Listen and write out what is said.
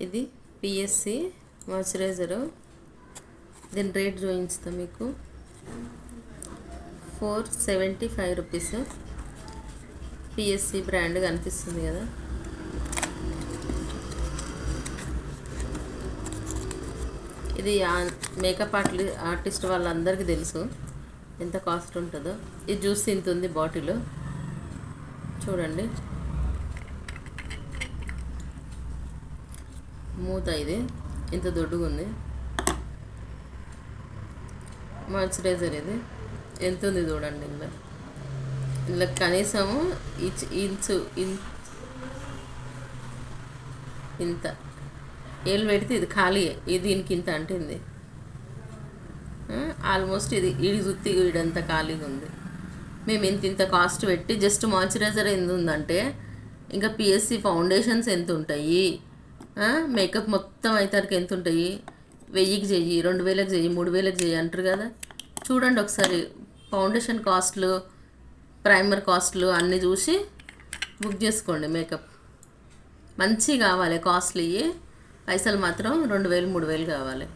ఇది PSC moisturiser. దీని rate చూపించుతా మీకు. 475 రూపీస్. పిఎస్సి బ్రాండ్ కనిపిస్తుంది కదా. ఇది మేకప్ ఆర్టిస్ట్ వాళ్ళందరికీ తెలుసు ఎంత కాస్ట్ ఉంటుందో. ఇది చూసి ఇంత ఉంది బాటిల్ చూడండి. మూత ఇది ఇంత దొడ్డుగా ఉంది. మాయిశ్చరైజర్ ఇది ఎంత ఉంది చూడండి. ఇందులో కనీసము ఇంత ఏళ్ళు పెడితే ఇది ఖాళీ. ఇది దీనికి ఇంత అంటుంది. ఆల్మోస్ట్ ఇది సుత్తి ఇడంత ఖాళీగా ఉంది. మేము ఇంత కాస్ట్ పెట్టి జస్ట్ మాయిశ్చరైజర్ ఎంత ఉందంటే, ఇంకా పిఎస్సి ఫౌండేషన్స్ ఎంత ఉంటాయి, మేకప్ మొత్తం అయితే ఎంత ఉంటాయి. 1000కి చెయ్యి, 2000కి చెయ్యి, 3000కి చెయ్యి అంటారు కదా. చూడండి ఒకసారి ఫౌండేషన్ కాస్ట్లు, ప్రైమర్ కాస్ట్లు అన్నీ చూసి బుక్ చేసుకోండి. మేకప్ మంచిగా కావాలి, కాస్ట్లీ. పైసలు మాత్రం 2000 3000 కావాలి.